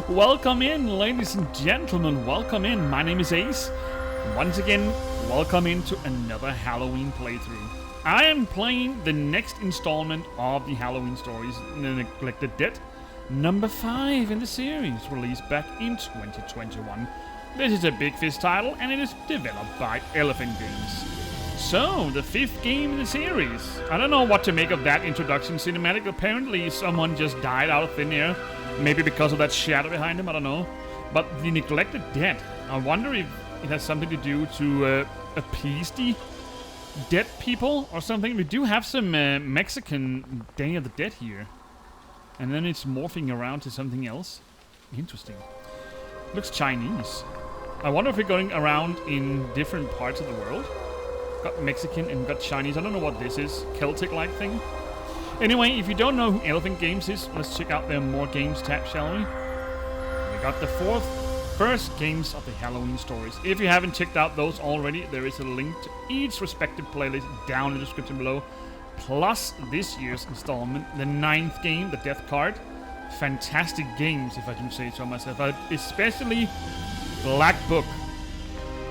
Welcome in, ladies and gentlemen. Welcome in. My name is Ace. Once again, welcome into another Halloween playthrough. I am playing the next installment of the Halloween stories, The Neglected Dead, number 5 in the series, released back in 2021. This is a Big Fish title, and it is developed by Elephant Games. So, the 5th game in the series. I don't know what to make of that introduction cinematic. Apparently, someone just died out of thin air. Maybe because of that shadow behind him, I don't know. But the Neglected Dead. I wonder if it has something to do to appease the dead people or something. We do have some Mexican Day of the Dead here. And then it's morphing around to something else. Interesting. Looks Chinese. I wonder if we're going around in different parts of the world. Got Mexican and got Chinese. I don't know what this is. Celtic-like thing. Anyway, if you don't know who Elephant Games is, let's check out their More Games tab, shall we? We got the first games of the Halloween stories. If you haven't checked out those already, there is a link to each respective playlist down in the description below. Plus this year's installment, the 9th game, the Death Card. Fantastic games, if I do say so myself. Especially Black Book,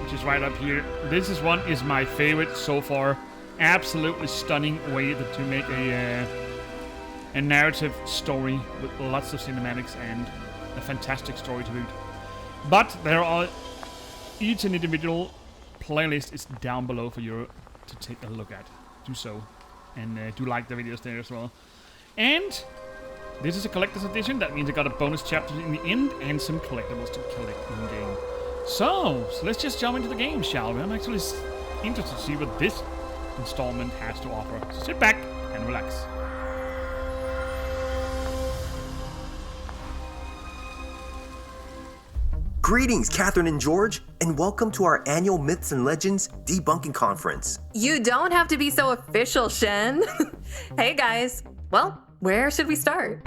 which is right up here. This is my favorite so far. Absolutely stunning way to make a narrative story with lots of cinematics and a fantastic story to boot. But there are each and individual playlist is down below for you to take a look at. Do so, and do like the videos there as well. And this is a collector's edition. That means I got a bonus chapter in the end and some collectibles to collect in game. So let's just jump into the game, shall we? I'm actually interested to see what this installment has to offer. So sit back and relax. Greetings, Catherine and George, and welcome to our annual Myths and Legends Debunking Conference. You don't have to be so official, Shen. Hey guys, well, where should we start?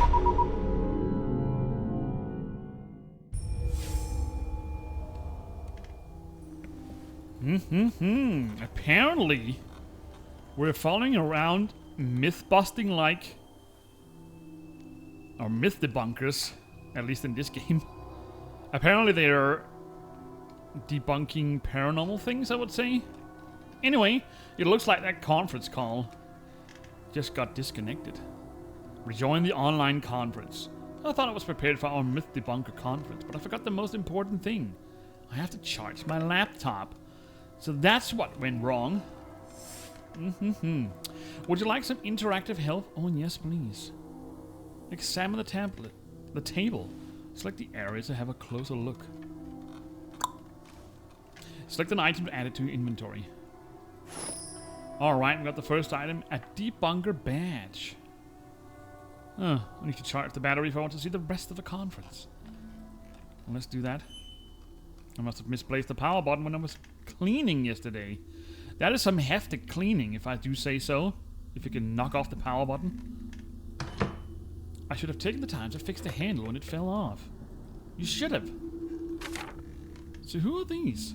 Apparently, we're following around myth-busting like, or myth debunkers, at least in this game. Apparently they're debunking paranormal things, I would say. Anyway, it looks like that conference call just got disconnected. Rejoin the online conference. I thought I was prepared for our Myth Debunker conference, but I forgot the most important thing. I have to charge my laptop. So that's what went wrong. Would you like some interactive help? Oh, yes, please. Examine the table. Select the areas to have a closer look. Select an item to add it to your inventory. Alright, we got the first item, a debunker badge. I need to charge the battery if I want to see the rest of the conference. Well, let's do that. I must have misplaced the power button when I was cleaning yesterday. That is some hefty cleaning, if I do say so. If you can knock off the power button. I should have taken the time to fix the handle when it fell off. You should have. So who are these?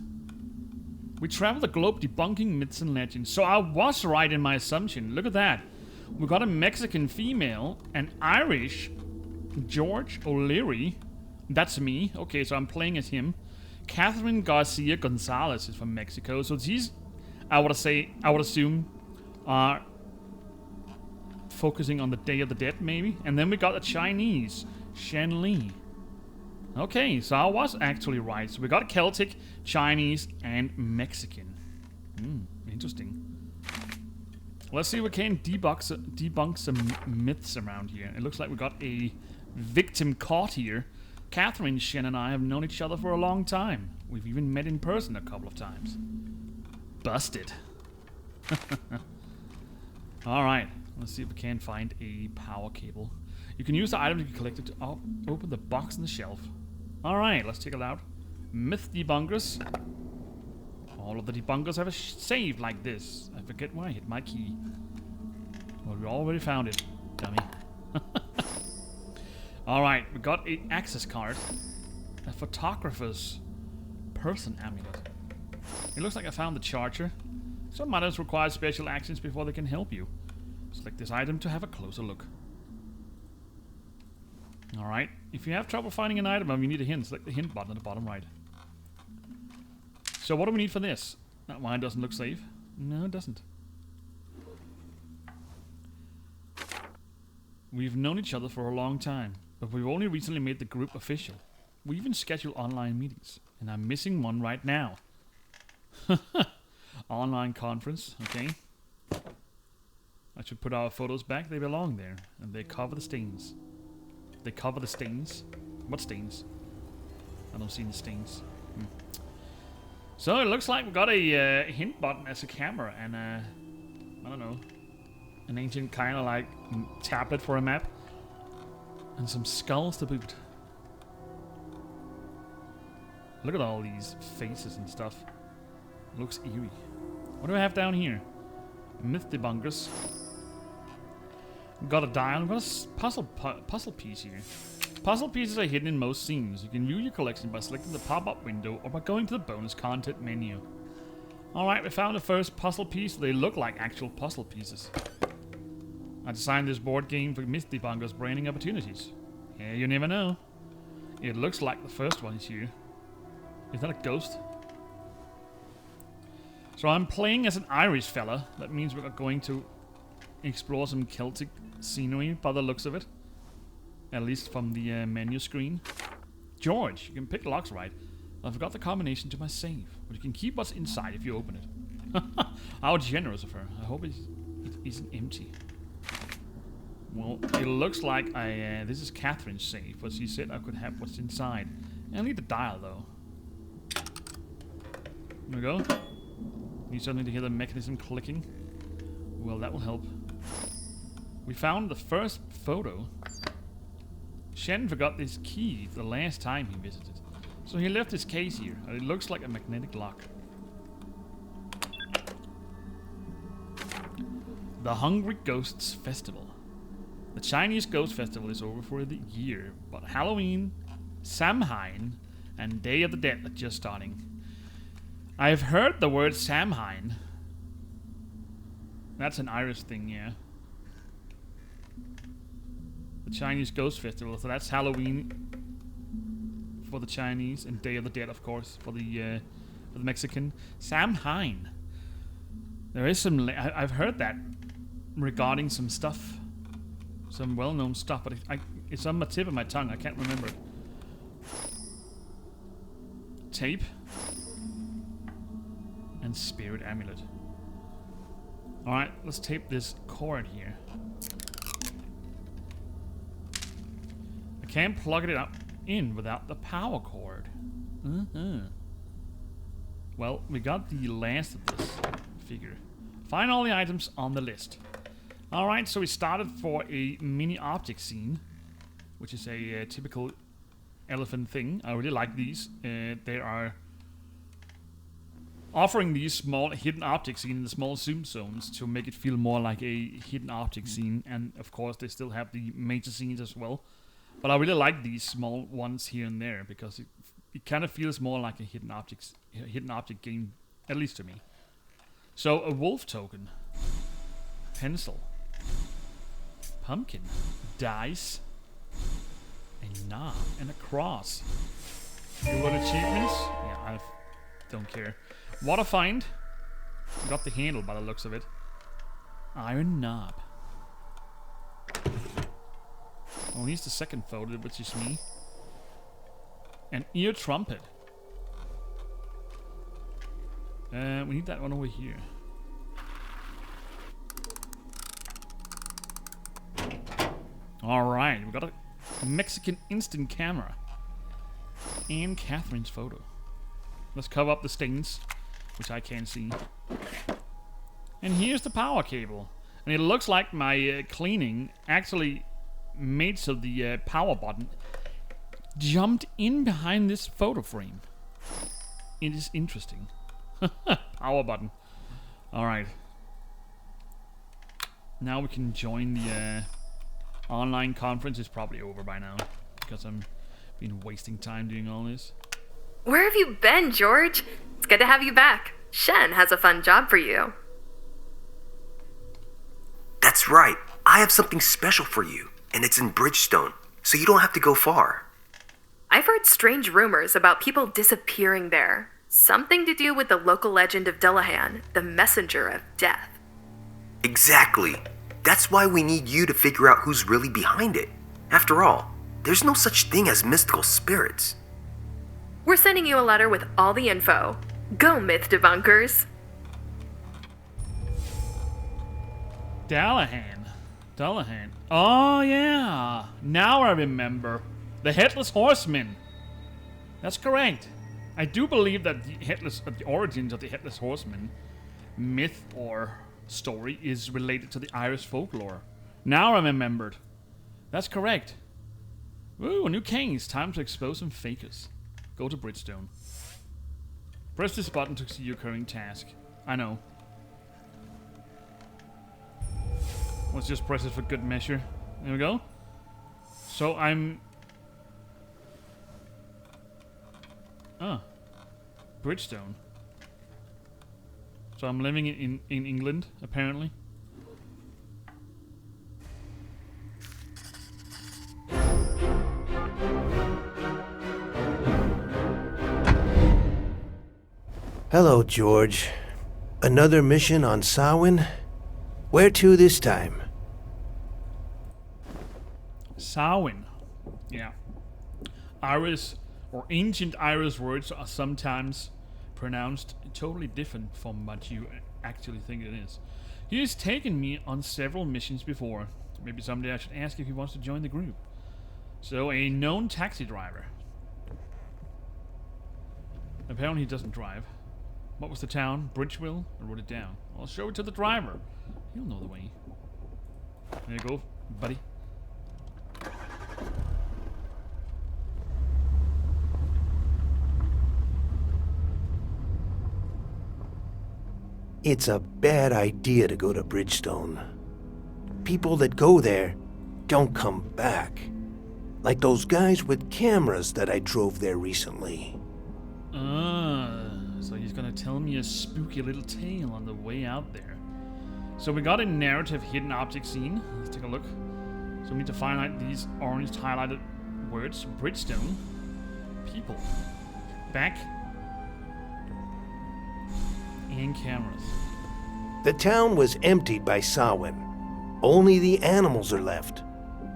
We travel the globe debunking myths and legends. So I was right in my assumption. Look at that. We got a Mexican female, an Irish George O'Leary. That's me. Okay, so I'm playing as him. Catherine Garcia Gonzalez is from Mexico. So these, I would assume, are focusing on the Day of the Dead, maybe. And then we got a Chinese, Shen Li. Okay, so I was actually right. So we got Celtic, Chinese, and Mexican. Interesting. Let's see if we can debunk some myths around here. It looks like we got a victim caught here. Catherine, Shen, and I have known each other for a long time. We've even met in person a couple of times. Busted. Alright, let's see if we can find a power cable. You can use the item to get collected to open the box on the shelf. Alright, let's check it out. Myth Debunkers. All of the debunkers have a save like this. I forget why I hit my key. Well, we already found it, dummy. Alright, we got an access card. A photographer's person amulet. It looks like I found the charger. Some items require special actions before they can help you. Select this item to have a closer look. Alright, if you have trouble finding an item and you need a hint, select the hint button at the bottom right. So what do we need for this? That wine doesn't look safe. No, it doesn't. We've known each other for a long time, but we've only recently made the group official. We even schedule online meetings, and I'm missing one right now. Online conference, okay. I should put our photos back, they belong there, and they cover the stains. They cover the stains? What stains? I don't see any stains. So it looks like we got a hint button as a camera, and I don't know, an ancient kind of like tablet for a map, and some skulls to boot. Look at all these faces and stuff. It looks eerie. What do I have down here? Myth Debunkers. Got a dial. Got a puzzle piece here. Puzzle pieces are hidden in most scenes. You can view your collection by selecting the pop-up window or by going to the bonus content menu. Alright, we found the first puzzle piece. They look like actual puzzle pieces. I designed this board game for Myth Debunkers branding opportunities. Yeah, you never know. It looks like the first one is here. Is that a ghost? So I'm playing as an Irish fella. That means we're going to explore some Celtic scenery by the looks of it. At least from the menu screen. George, you can pick locks right. I forgot the combination to my save. But you can keep what's inside if you open it. How generous of her. I hope it isn't empty. Well, it looks like this is Catherine's safe. But she said I could have what's inside. I need the dial though. There we go. Need something to hear the mechanism clicking. Well, that will help. We found the first photo. Shen forgot this key the last time he visited. So he left his case here, and it looks like a magnetic lock. The Hungry Ghosts Festival. The Chinese Ghost Festival is over for the year, but Halloween, Samhain, and Day of the Dead are just starting. I've heard the word Samhain. That's an Irish thing, yeah. The Chinese Ghost Festival, so that's Halloween for the Chinese, and Day of the Dead, of course, for the Mexican. Samhain. There is some. I've heard that regarding some stuff, some well-known stuff, but it's on the tip of my tongue. I can't remember it. Tape and spirit amulet. All right, let's tape this cord here. I can't plug it up in without the power cord. Well, we got the last of this figure. Find all the items on the list. Alright, so we started for a mini object scene, which is a typical elephant thing. I really like these. They are offering these small hidden object scenes in the small zoom zones to make it feel more like a hidden object scene. And of course, they still have the major scenes as well. But I really like these small ones here and there because it kind of feels more like a hidden object game, at least to me. So a wolf token, pencil, pumpkin, dice, a knob, and a cross. You want achievements? Yeah, I don't care. What a find! Got the handle by the looks of it. Iron knob. Oh, here's the second photo, which is me. An ear trumpet. We need that one over here. Alright, we got a Mexican instant camera. And Catherine's photo. Let's cover up the stains, which I can't see. And here's the power cable. And it looks like my cleaning actually made so the power button jumped in behind this photo frame. It is interesting. Power button. Alright. Now we can join the online conference. It's probably over by now because I'm been wasting time doing all this. Where have you been, George? It's good to have you back. Shen has a fun job for you. That's That's right. I have something special for you, and it's in Bridgestone, so you don't have to go far. I've heard strange rumors about people disappearing there. Something to do with the local legend of Dullahan, the messenger of death. Exactly. That's why we need you to figure out who's really behind it. After all, there's no such thing as mystical spirits. We're sending you a letter with all the info. Go, Myth Debunkers! Dullahan. Oh, yeah. Now I remember. The Headless Horseman. That's correct. I do believe that the origins of the Headless Horseman myth or story is related to the Irish folklore. Now I remembered. That's correct. Ooh, a new case. Time to expose some fakers. Go to Bridgestone. Press this button to see your current task. I know. Let's just press it for good measure. There we go. So I'm... Bridgestone. So I'm living in England, apparently. Hello, George. Another mission on Samhain? Where to this time? Samhain. Yeah. Irish or ancient Irish words are sometimes pronounced totally different from what you actually think it is. He has taken me on several missions before. Maybe someday I should ask if he wants to join the group. So, a known taxi driver. Apparently he doesn't drive. What was the town? Bridgeville? I wrote it down. I'll show it to the driver. He'll know the way. There you go, buddy. It's a bad idea to go to Bridgestone. People that go there don't come back. Like those guys with cameras that I drove there recently. So he's gonna tell me a spooky little tale on the way out there. So we got a narrative hidden object scene. Let's take a look. So we need to find out these orange highlighted words. Bridgestone. People. Back. And cameras. The town was emptied by Samhain. Only the animals are left.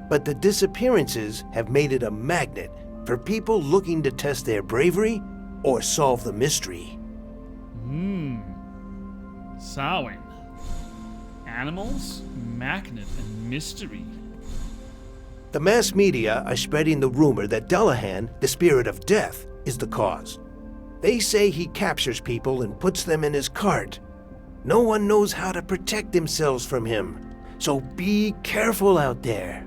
But the disappearances have made it a magnet for people looking to test their bravery or solve the mystery. Samhain. Animals, magnet, and mystery. The mass media are spreading the rumor that Dullahan, the spirit of death, is the cause. They say he captures people and puts them in his cart. No one knows how to protect themselves from him, so be careful out there.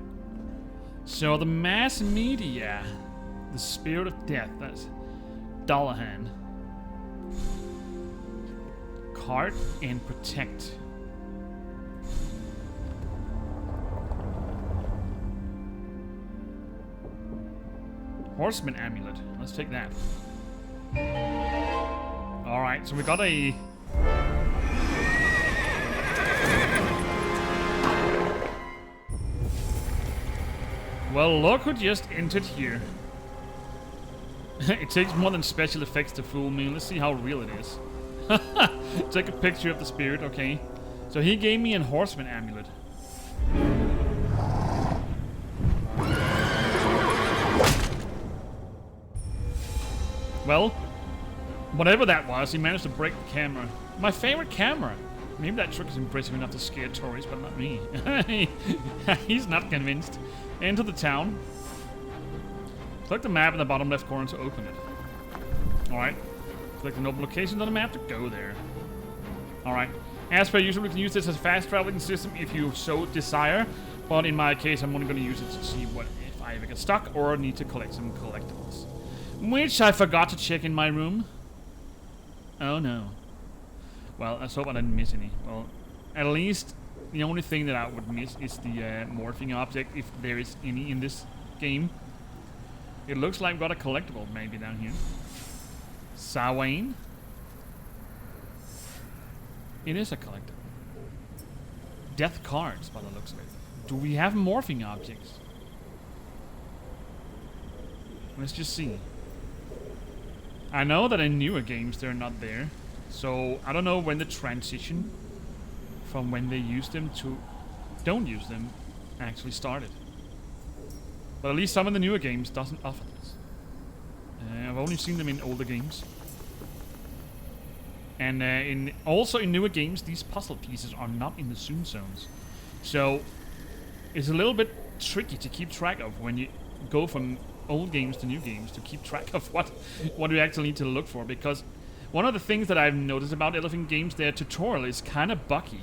So the mass media, the spirit of death, that's Dullahan. Cart and protect. Horseman amulet. Let's take that. Alright, so we got a... Well, look who just entered here. It takes more than special effects to fool me. Let's see how real it is. Take a picture of the spirit, okay. So he gave me a horseman amulet. Well, whatever that was, he managed to break the camera. My favorite camera. Maybe that trick is impressive enough to scare tourists, but not me. He's not convinced. Enter the town. Click the map in the bottom left corner to open it. Alright. Click the open locations on the map to go there. Alright. As per usual, we can use this as a fast traveling system if you so desire. But in my case, I'm only going to use it to see what if I ever get stuck or need to collect some collectibles. Which I forgot to check in my room. Oh no. Well, let's hope I didn't miss any. Well, at least the only thing that I would miss is the morphing object, if there is any in this game. It looks like we've got a collectible maybe down here. Samhain. It is a collectible. death cards by the looks of it. Do we have morphing objects? Let's just see. I know that in newer games they're not there. So I don't know when the transition from when they use them to don't use them actually started. But at least some of the newer games doesn't offer this. I've only seen them in older games. And also in newer games, these puzzle pieces are not in the zoom zones. So it's a little bit tricky to keep track of when you go from old games to new games, to keep track of what you actually need to look for. Because one of the things that I've noticed about Elephant games, their tutorial is kind of buggy.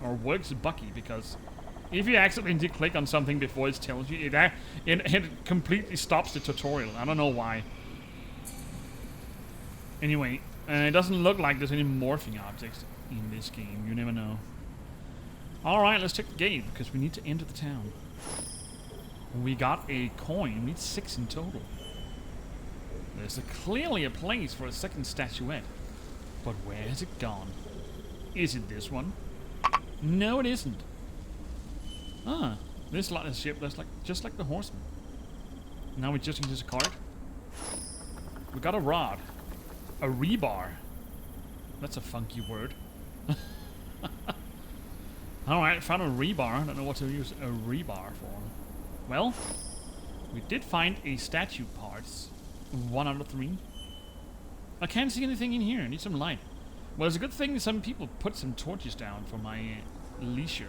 Or works buggy, because if you accidentally click on something before it tells you, it completely stops the tutorial. I don't know why. Anyway, it doesn't look like there's any morphing objects in this game. You never know. Alright, let's check the gate, because we need to enter the town. We got a coin. We need 6 in total. There's clearly a place for a second statuette. But where has it gone? Is it this one? No, it isn't. Ah, this lot of ship that's just like the horseman. Now we just use a card. We got a rod. A rebar. That's a funky word. Alright, found a rebar. I don't know what to use a rebar for. Well, we did find a statue parts. 1 out of 3. I can't see anything in here. I need some light. Well, it's a good thing some people put some torches down for my leisure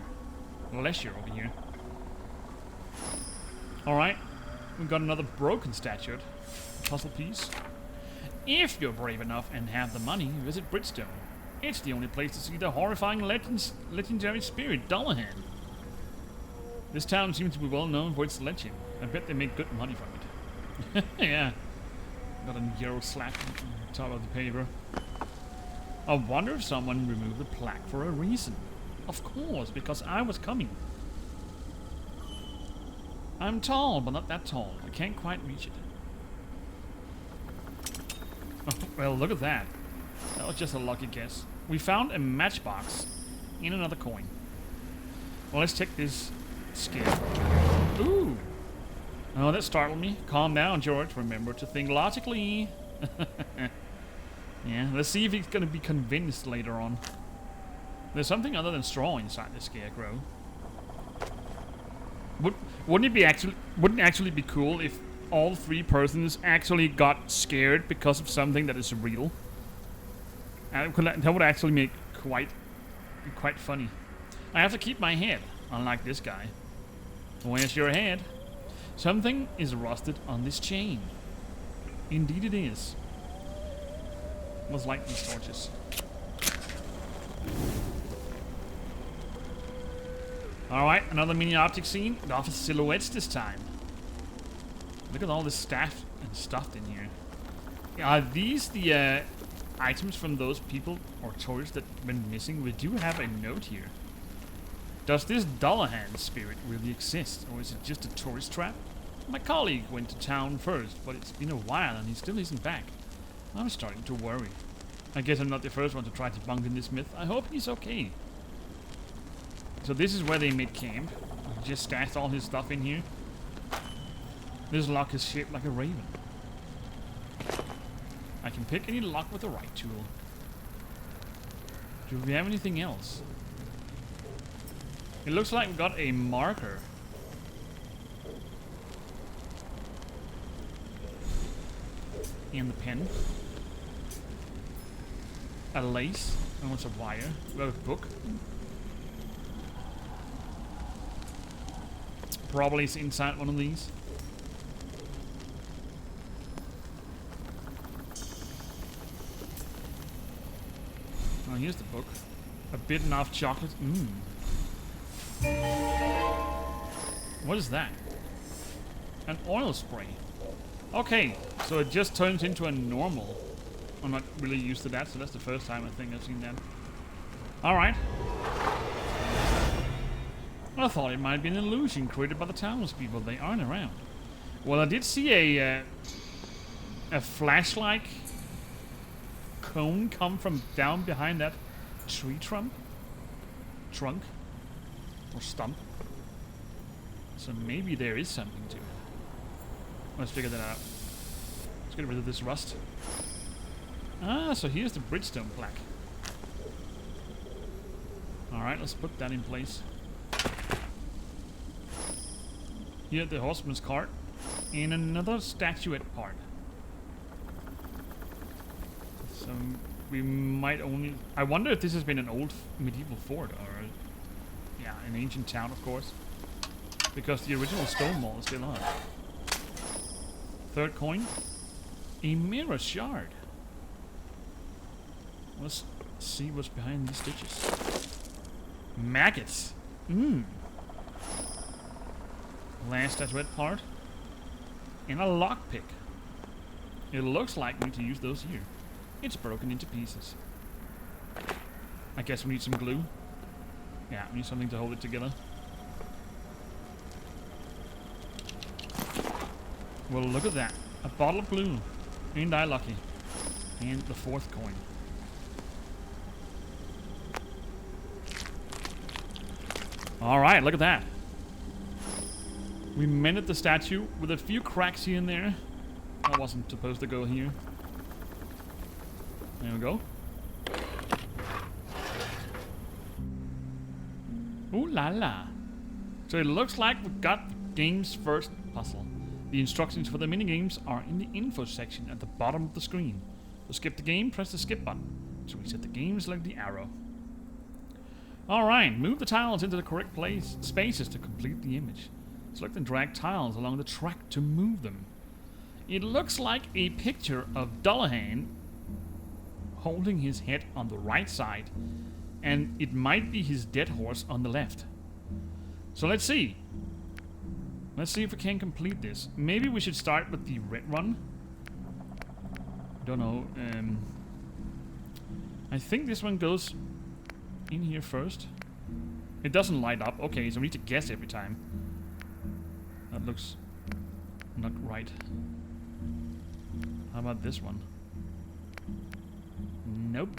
over here. Alright, we've got another broken statue. Puzzle piece. If you're brave enough and have the money, visit Bridgestone. It's the only place to see the horrifying legendary spirit, Dullahan. This town seems to be well known for its legend. I bet they make good money from it. Yeah. Got a euro slap on top of the paper. I wonder if someone removed the plaque for a reason. Of course, because I was coming. I'm tall, but not that tall. I can't quite reach it. Oh, well, look at that. That was just a lucky guess. We found a matchbox in another coin. Well, let's check this scale. Ooh. Oh, that startled me. Calm down, George. Remember to think logically. Yeah, let's see if he's going to be convinced later on. There's something other than straw inside the scarecrow. Wouldn't it actually be cool if all 3 persons actually got scared because of something that is real? That would actually make quite funny. I have to keep my head, unlike this guy. Where's your head? Something is rusted on this chain. Indeed it is. Let's light these torches. Alright, another mini object scene. It offers silhouettes this time. Look at all this staff and stuff in here. Are these the items from those people or tourists that went missing? We do have a note here. Does this Dullahan spirit really exist, or is it just a tourist trap? My colleague went to town first, but it's been a while and he still isn't back. I'm starting to worry. I guess I'm not the first one to try debunking this myth. I hope he's okay. So this is where they made camp. He just stashed all his stuff in here. This lock is shaped like a raven. I can pick any lock with the right tool. Do we have anything else? It looks like we got a marker. And the pen. A lace. And what's a wire? We got a book. Probably it's inside one of these. Oh, here's the book. A bitten off chocolate. What is that? An oil spray. Okay, so it just turns into a normal. I'm not really used to that, so that's the first time I think I've seen that. Alright. I thought it might be an illusion created by the townspeople. They aren't around. Well, I did see a flashlight cone come from down behind that tree trunk. Or stump. So maybe there is something to it. Let's figure that out. Let's get rid of this rust. Ah, so here's the Bridgestone plaque. Alright, let's put that in place. Here, the horseman's cart. And another statuette part. So we might only... I wonder if this has been an old medieval fort, or... Yeah, an ancient town, of course. Because the original stone wall is still on. Third coin. A mirror shard. Let's see what's behind these stitches. Maggots. Last statuette part. And a lockpick. It looks like we need to use those here. It's broken into pieces. I guess we need some glue. Yeah, we need something to hold it together. Well, look at that. A bottle of glue. Ain't I lucky. And the fourth coin. Alright, look at that. We mended the statue with a few cracks here and there. I wasn't supposed to go here. There we go. Ooh la la. So it looks like we got the game's first puzzle. The instructions for the minigames are in the info section at the bottom of the screen. To skip the game, press the skip button. To reset the game, select the arrow. Alright, move the tiles into the correct spaces to complete the image. Select and drag tiles along the track to move them. It looks like a picture of Dullahan holding his head on the right side, and it might be his dead horse on the left. So let's see. Let's see if we can complete this. Maybe we should start with the red one. Don't know. I think this one goes in here first. It doesn't light up. Okay, so we need to guess every time. That looks not right. How about this one? Nope.